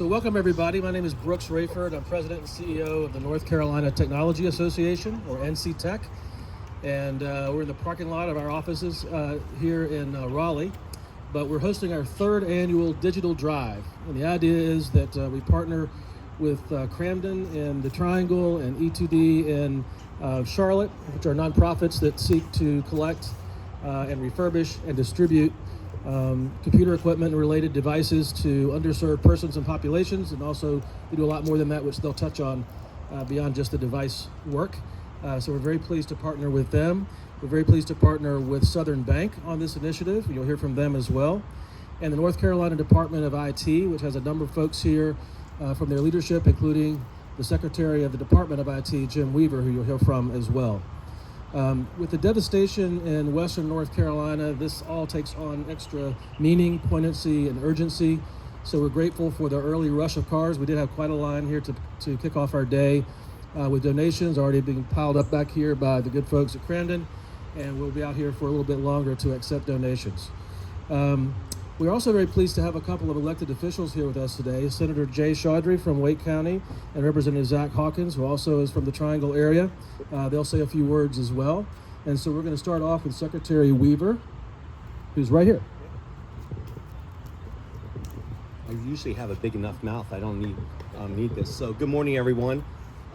So welcome everybody. My name is Brooks Rayford. I'm President and CEO of the North Carolina Technology Association, or NCTEC. And we're in the parking lot of our offices here in Raleigh. But we're hosting our third annual Digital Drive. And the idea is that we partner with Kramden in the Triangle and E2D in Charlotte, which are nonprofits that seek to collect and refurbish and distribute computer equipment and related devices to underserved persons and populations, and also we do a lot more than that, which they'll touch on beyond just the device work. So we're very pleased to partner with them. We're very pleased to partner with Southern Bank on this initiative. You'll hear from them as well. And the North Carolina Department of IT, which has a number of folks here from their leadership, including the Secretary of the Department of IT, Jim Weaver, who you'll hear from as well. With the devastation in Western North Carolina, this all takes on extra meaning, poignancy, and urgency. So we're grateful for the early rush of cars. We did have quite a line here to kick off our day with donations already being piled up back here by the good folks at Kramden, and we'll be out here for a little bit longer to accept donations. We're also very pleased to have a couple of elected officials here with us today. Senator Jay Chaudhry from Wake County and Representative Zach Hawkins, who also is from the Triangle area. They'll say a few words as well. And so we're going to start off with Secretary Weaver, who's right here. I usually have a big enough mouth. I don't need this. So good morning, everyone.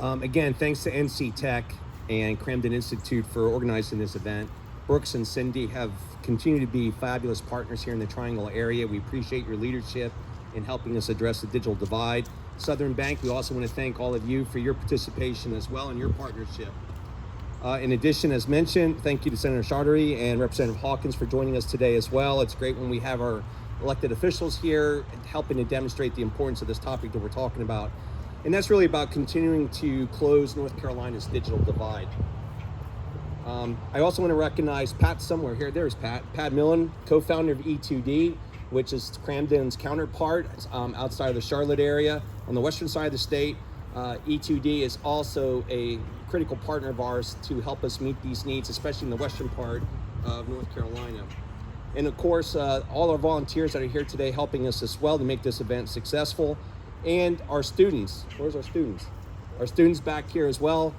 Again, thanks to NCTEC and Kramden Institute for organizing this event. Brooks and Cindy have continued to be fabulous partners here in the Triangle area. We appreciate your leadership in helping us address the digital divide. Southern Bank, we also want to thank all of you for your participation as well and your partnership. In addition, as mentioned, thank you to Senator Chaudhry and Representative Hawkins for joining us today as well. It's great when we have our elected officials here helping to demonstrate the importance of this topic that we're talking about. And that's really about continuing to close North Carolina's digital divide. I also want to recognize Pat somewhere here. There's Pat. Pat Millen, co-founder of E2D, which is Kramden's counterpart outside of the Charlotte area on the western side of the state. E2D is also a critical partner of ours to help us meet these needs, especially in the western part of North Carolina. And of course, all our volunteers that are here today helping us as well to make this event successful. And our students. Where's our students? Our students back here as well.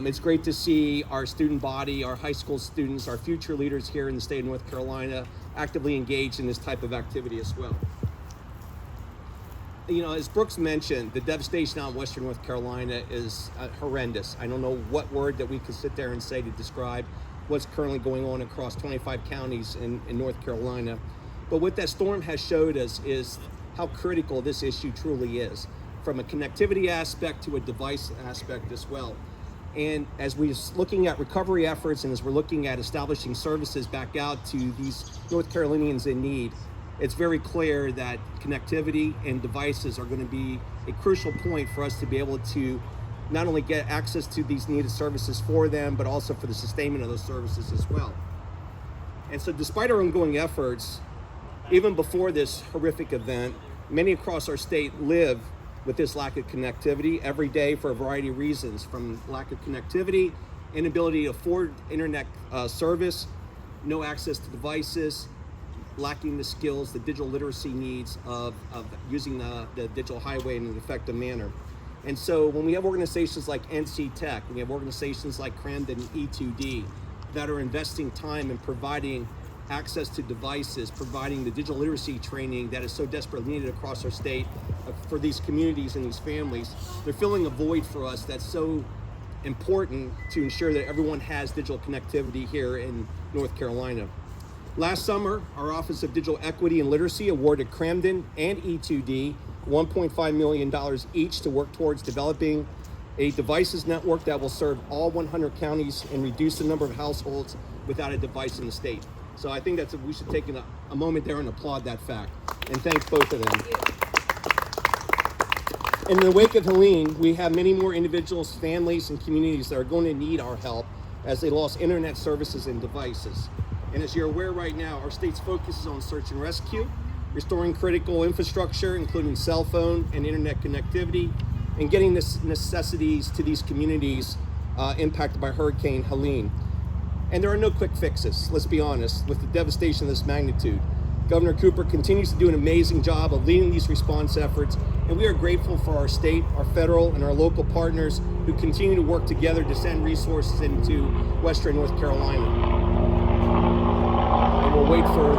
It's great to see our student body, our high school students, our future leaders here in the state of North Carolina actively engaged in this type of activity as well. You know, as Brooks mentioned, the devastation out in Western North Carolina is horrendous. I don't know what word that we could sit there and say to describe what's currently going on across 25 counties in North Carolina. But what that storm has showed us is how critical this issue truly is, from a connectivity aspect to a device aspect as well. And as we're looking at recovery efforts and as we're looking at establishing services back out to these North Carolinians in need, it's very clear that connectivity and devices are going to be a crucial point for us to be able to not only get access to these needed services for them, but also for the sustainment of those services as well. And so despite our ongoing efforts, even before this horrific event, many across our state live with this lack of connectivity every day for a variety of reasons, from lack of connectivity, inability to afford internet service, no access to devices, lacking the skills, the digital literacy needs of using the digital highway in an effective manner. And so when we have organizations like NCTEC, we have organizations like Kramden and E2D that are investing time in providing access to devices, providing the digital literacy training that is so desperately needed across our state for these communities and these families. They're filling a void for us that's so important to ensure that everyone has digital connectivity here in North Carolina. Last summer, our Office of Digital Equity and Literacy awarded Kramden and E2D $1.5 million each to work towards developing a devices network that will serve all 100 counties and reduce the number of households without a device in the state. So I think we should take a moment there and applaud that fact and thank both of them. In the wake of Helene, we have many more individuals, families, and communities that are going to need our help as they lost internet services and devices. And as you're aware right now, our state's focus is on search and rescue, restoring critical infrastructure, including cell phone and internet connectivity, and getting the necessities to these communities impacted by Hurricane Helene. And there are no quick fixes, let's be honest, with the devastation of this magnitude. Governor Cooper continues to do an amazing job of leading these response efforts, And we are grateful for our state, our federal, and our local partners who continue to work together to send resources into Western North Carolina. And we'll wait for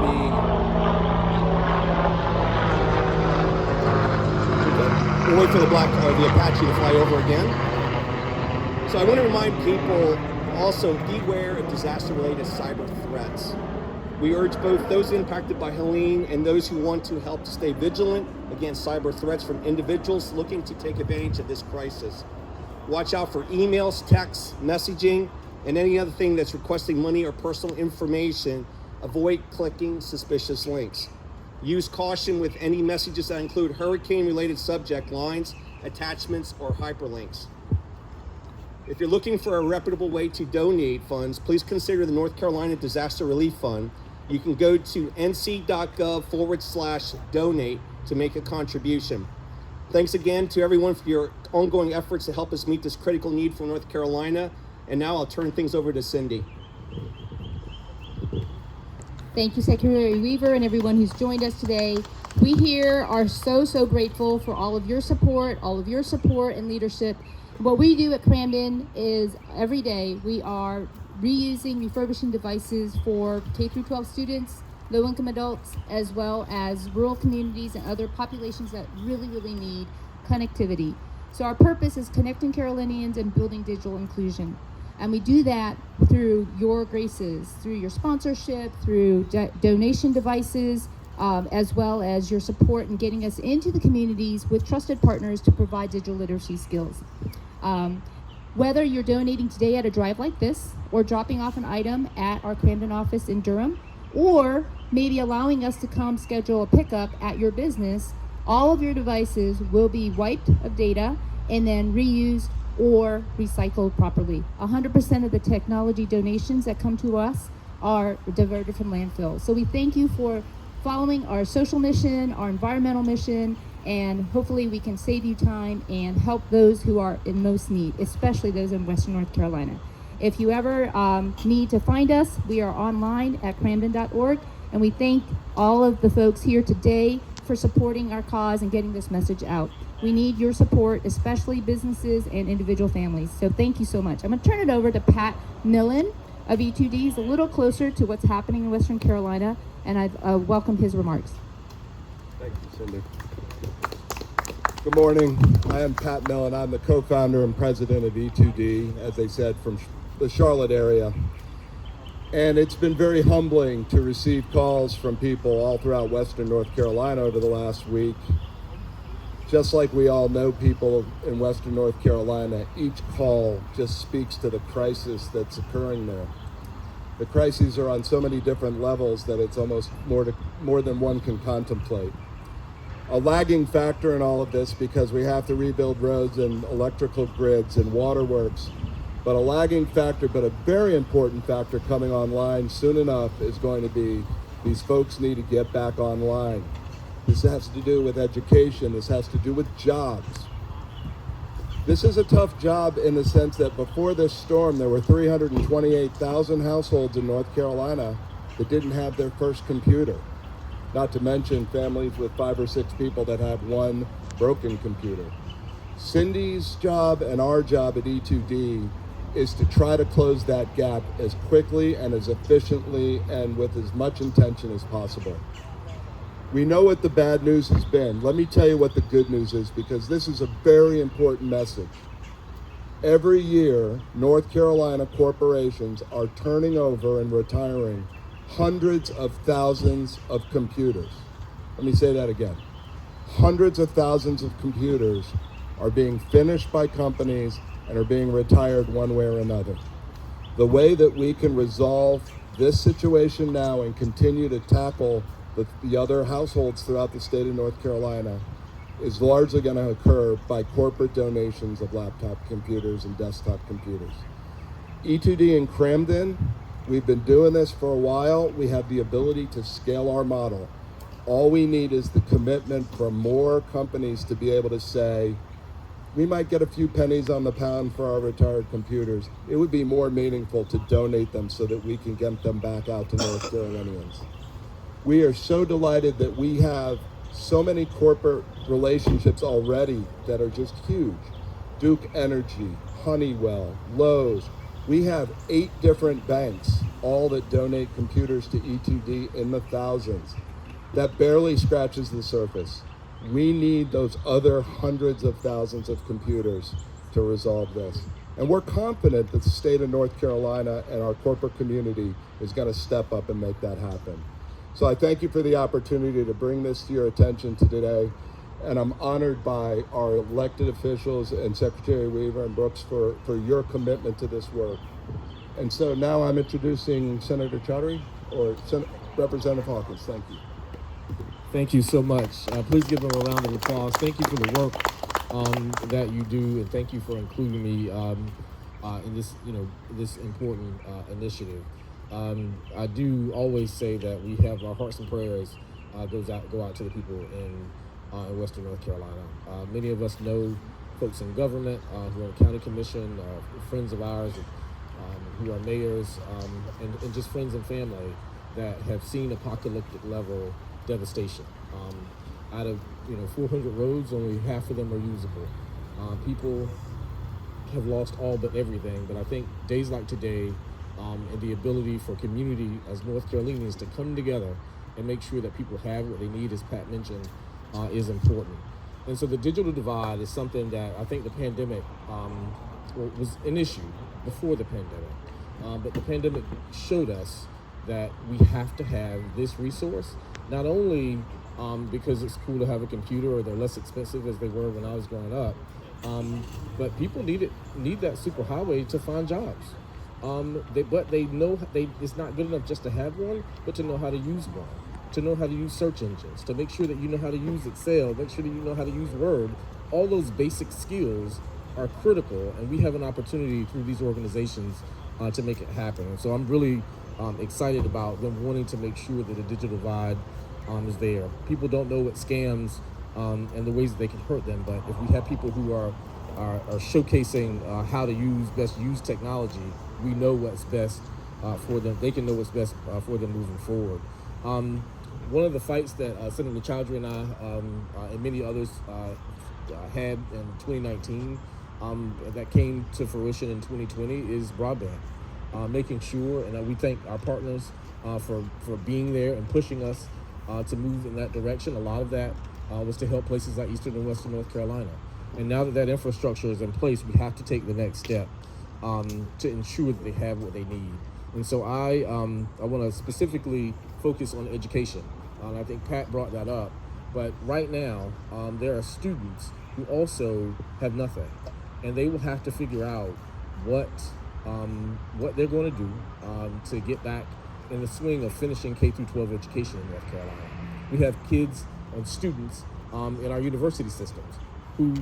the Apache to fly over again. So I want to remind people also, beware of disaster-related cyber threats. We urge both those impacted by Helene and those who want to help to stay vigilant against cyber threats from individuals looking to take advantage of this crisis. Watch out for emails, texts, messaging, and any other thing that's requesting money or personal information. Avoid clicking suspicious links. Use caution with any messages that include hurricane-related subject lines, attachments, or hyperlinks. If you're looking for a reputable way to donate funds, please consider the North Carolina Disaster Relief Fund. You can go to nc.gov/donate to make a contribution. Thanks again to everyone for your ongoing efforts to help us meet this critical need for North Carolina. And now I'll turn things over to Cindy. Thank you, Secretary Weaver, and everyone who's joined us today. We here are so grateful for all of your support and leadership. What we do at Kramden is every day we are reusing, refurbishing devices for K-12 students, low-income adults, as well as rural communities and other populations that really need connectivity. So our purpose is connecting Carolinians and building digital inclusion. And we do that through your graces, through your sponsorship, through donation devices, as well as your support in getting us into the communities with trusted partners to provide digital literacy skills. Whether you're donating today at a drive like this, or dropping off an item at our Kramden office in Durham, or maybe allowing us to come schedule a pickup at your business, all of your devices will be wiped of data and then reused or recycled properly. 100% of the technology donations that come to us are diverted from landfills. So we thank you for following our social mission, our environmental mission, and hopefully we can save you time and help those who are in most need, especially those in Western North Carolina. If you ever need to find us, we are online at kramden.org, and we thank all of the folks here today for supporting our cause and getting this message out. We need your support, especially businesses and individual families. So thank you so much. I'm going to turn it over to Pat Millen of E2D. He's a little closer to what's happening in Western Carolina, and I welcome his remarks. Thank you, Cindy. Good morning. I am Pat Millen. I'm the co-founder and president of E2D, as they said, from the Charlotte area. And it's been very humbling to receive calls from people all throughout Western North Carolina over the last week. Just like we all know people in Western North Carolina, each call just speaks to the crisis that's occurring there. The crises are on so many different levels that it's almost more than one can contemplate. A lagging factor in all of this, because we have to rebuild roads and electrical grids and waterworks, but a lagging factor, but a very important factor coming online soon enough is going to be these folks need to get back online. This has to do with education. This has to do with jobs. This is a tough job in the sense that before this storm, there were 328,000 households in North Carolina that didn't have their first computer. Not to mention families with 5 or 6 people that have one broken computer. Cindy's job and our job at E2D is to try to close that gap as quickly and as efficiently and with as much intention as possible. We know what the bad news has been. Let me tell you what the good news is, because this is a very important message. Every year, North Carolina corporations are turning over and retiring hundreds of thousands of computers. Let me say that again. Hundreds of thousands of computers are being finished by companies and are being retired one way or another. The way that we can resolve this situation now and continue to tackle the other households throughout the state of North Carolina is largely going to occur by corporate donations of laptop computers and desktop computers. E2D in Kramden, we've been doing this for a while. We have the ability to scale our model. All we need is the commitment from more companies to be able to say, we might get a few pennies on the pound for our retired computers. It would be more meaningful to donate them so that we can get them back out to North Carolinians. We are so delighted that we have so many corporate relationships already that are just huge. Duke Energy, Honeywell, Lowe's. We have 8 different banks, all that donate computers to E2D in the thousands. That barely scratches the surface. We need those other hundreds of thousands of computers to resolve this. And we're confident that the state of North Carolina and our corporate community is going to step up and make that happen. So I thank you for the opportunity to bring this to your attention today. And I'm honored by our elected officials and Secretary Weaver and Brooks for your commitment to this work. And so now I'm introducing Senator Chaudhary or Representative Hawkins. Thank you. Thank you so much. Please give them a round of applause. Thank you for the work that you do, and thank you for including me in this, this important initiative. I do always say that we have our hearts and prayers go out to the people in Western North Carolina. Many of us know folks in government who are on the county commission, friends of ours who are mayors, and just friends and family that have seen apocalyptic level devastation. Out of 400 roads, only half of them are usable. People have lost all but everything, but I think days like today and the ability for community as North Carolinians to come together and make sure that people have what they need, as Pat mentioned, is important. And so the digital divide is something that I think the pandemic was an issue before the pandemic, but the pandemic showed us that we have to have this resource, not only because it's cool to have a computer or they're less expensive as they were when I was growing up, but people need that superhighway to find jobs. But they know it's not good enough just to have one, but to know how to use one, to know how to use search engines, to make sure that you know how to use Excel, make sure that you know how to use Word. All those basic skills are critical, and we have an opportunity through these organizations to make it happen. And so I'm really excited about them wanting to make sure that the digital divide is there. People don't know what scams and the ways that they can hurt them, but if we have people who are showcasing how to best use technology, we know what's best for them. They can know what's best for them moving forward. One of the fights that Senator Chaudhary and I and many others had in 2019 that came to fruition in 2020 is broadband. Making sure, and we thank our partners for being there and pushing us to move in that direction. A lot of that was to help places like Eastern and Western North Carolina. And now that infrastructure is in place, we have to take the next step to ensure that they have what they need. And so I want to specifically focus on education. And I think Pat brought that up. But right now, there are students who also have nothing. And they will have to figure out what they're going to do to get back in the swing of finishing K-12 education in North Carolina. We have kids and students in our university systems who,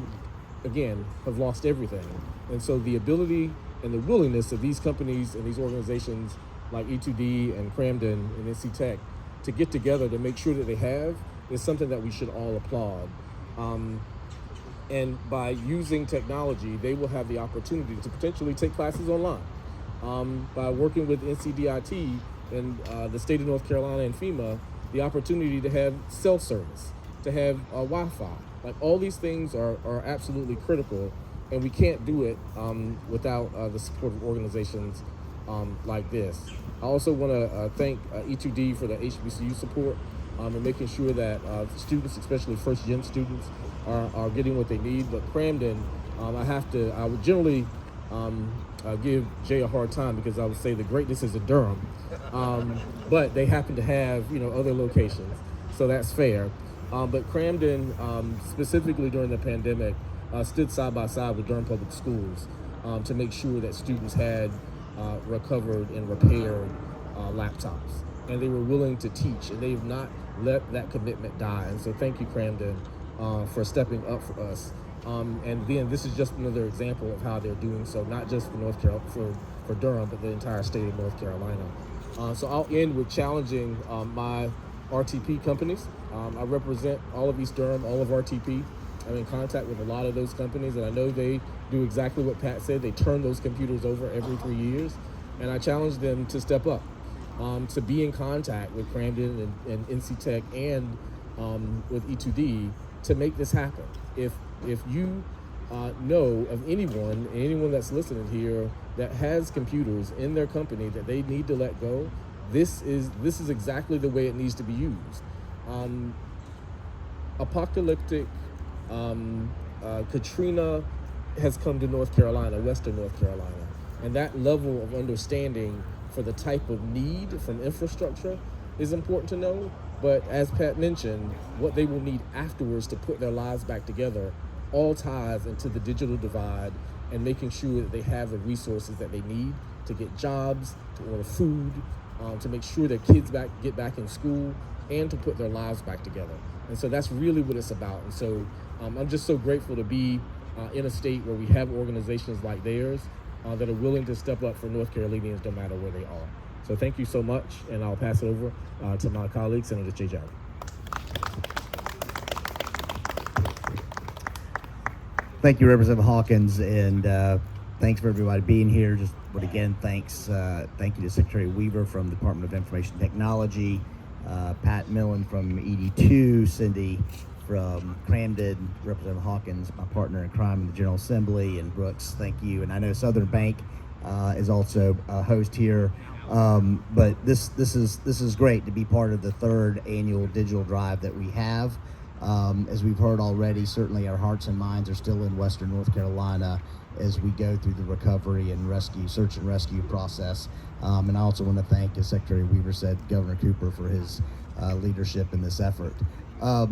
again, have lost everything. And so the ability and the willingness of these companies and these organizations like E2D and Kramden and NCDIT to get together to make sure that they have is something that we should all applaud. And by using technology, they will have the opportunity to potentially take classes online. By working with NCDIT and the state of North Carolina and FEMA, the opportunity to have cell service, to have Wi-Fi. Like, all these things are absolutely critical, and we can't do it without the support of organizations like this. I also want to thank E2D for the HBCU support and making sure that students, especially first-gen students, are getting what they need. But Kramden, I would generally give Jay a hard time because I would say the greatness is in Durham, but they happen to have other locations, so that's fair. But Kramden, specifically during the pandemic, stood side by side with Durham Public Schools to make sure that students had recovered and repaired laptops, and they were willing to teach, and they have not let that commitment die. And so thank you, Kramden, for stepping up for us. And then this is just another example of how they're doing so, not just for for Durham, but the entire state of North Carolina. So I'll end with challenging my RTP companies. I represent all of East Durham, all of RTP. I'm in contact with a lot of those companies, and I know they do exactly what Pat said. They turn those computers over every 3 years, and I challenge them to step up, to be in contact with Kramden and NC Tech and with E2D to make this happen. If you know of anyone that's listening here that has computers in their company that they need to let go, this is exactly the way it needs to be used. Apocalyptic Katrina has come to North Carolina, Western North Carolina, and that level of understanding for the type of need from infrastructure is important to know. But as Pat mentioned, what they will need afterwards to put their lives back together all ties into the digital divide and making sure that they have the resources that they need to get jobs, to order food, to make sure their kids get back in school, and to put their lives back together. And so that's really what it's about. And so I'm just so grateful to be in a state where we have organizations like theirs that are willing to step up for North Carolinians no matter where they are. So thank you so much, and I'll pass it over to my colleague, Senator Jay Jarrett. Thank you, Representative Hawkins, and thanks for everybody being here. But again, thank you to Secretary Weaver from the Department of Information Technology, Pat Millen from ED2, Cindy from Kramden, Representative Hawkins, my partner in crime in the General Assembly, and Brooks, thank you. And I know Southern Bank is also a host here. But this is great to be part of the third annual digital drive that we have. As we've heard already, certainly our hearts and minds are still in Western North Carolina as we go through the recovery and search and rescue process. And I also want to thank, as Secretary Weaver said, Governor Cooper for his leadership in this effort. I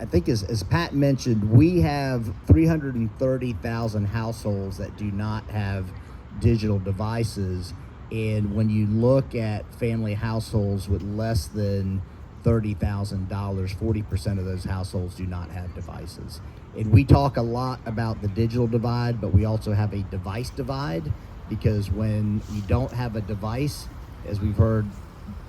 think as Pat mentioned, we have 330,000 households that do not have digital devices. And when you look at family households with less than $30,000, 40% of those households do not have devices. And we talk a lot about the digital divide, but we also have a device divide, because when you don't have a device, as we've heard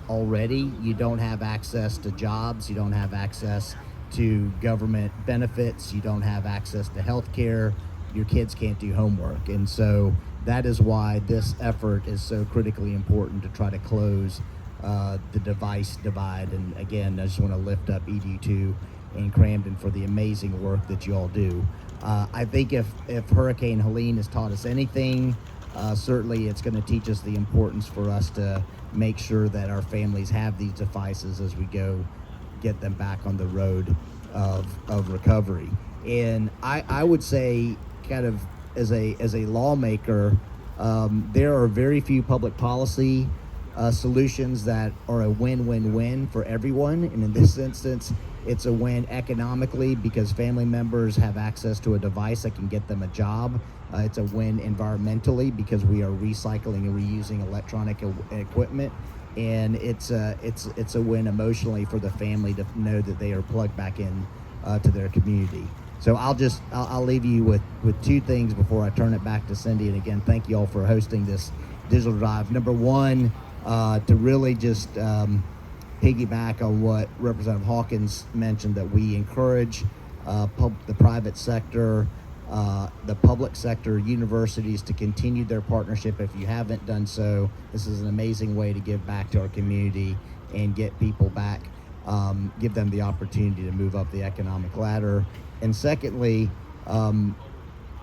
already, you don't have access to jobs, you don't have access to government benefits, you don't have access to health care, your kids can't do homework. And so that is why this effort is so critically important, to try to close the device divide. And again, I just want to lift up ED2 and Kramden for the amazing work that you all do. I think if Hurricane Helene has taught us anything, certainly it's going to teach us the importance for us to make sure that our families have these devices as we go get them back on the road of recovery. And I would say, kind of as a lawmaker, there are very few public policy solutions that are a win-win-win for everyone. And in this instance, it's a win economically because family members have access to a device that can get them a job. It's a win environmentally because we are recycling and reusing electronic equipment. And it's a win emotionally for the family to know that they are plugged back in to their community. So I'll leave you with two things before I turn it back to Cindy. And again, thank you all for hosting this digital drive. Number one, to really just piggyback on what Representative Hawkins mentioned, that we encourage the private sector, the public sector, universities to continue their partnership. If you haven't done so, this is an amazing way to give back to our community and get people back, give them the opportunity to move up the economic ladder. And secondly, I'm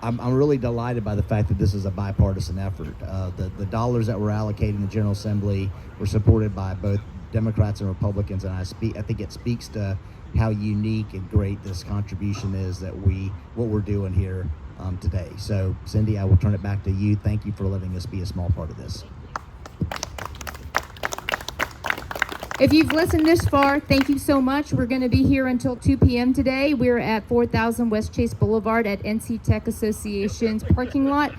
really delighted by the fact that this is a bipartisan effort. The dollars that were allocated in the General Assembly were supported by both Democrats and Republicans, and I think it speaks to how unique and great this contribution is what we're doing here today. So, Cindy, I will turn it back to you. Thank you for letting us be a small part of this. If you've listened this far, thank you so much. We're going to be here until 2 p.m. today. We're at 4000 West Chase Boulevard at NC Tech Association's parking lot.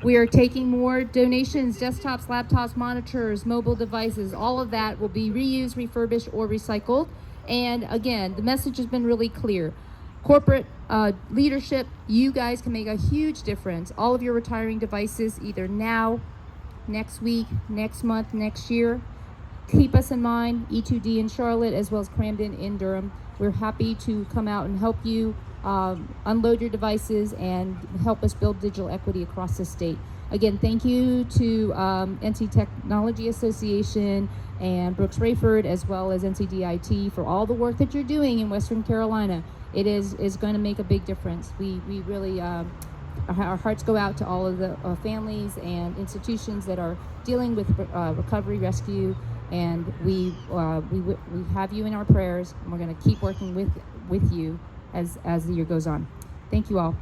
We are taking more donations, desktops, laptops, monitors, mobile devices. All of that will be reused, refurbished, or recycled. And again, the message has been really clear. Corporate leadership, you guys can make a huge difference. All of your retiring devices, either now, next week, next month, next year. Keep us in mind, E2D in Charlotte, as well as Kramden in Durham. We're happy to come out and help you unload your devices and help us build digital equity across the state. Again, thank you to NC Technology Association and Brooks Rayford, as well as NCDIT, for all the work that you're doing in Western Carolina. It is going to make a big difference. We really, our hearts go out to all of the families and institutions that are dealing with recovery rescue, and we have you in our prayers, and we're going to keep working with you as the year goes on. Thank you all.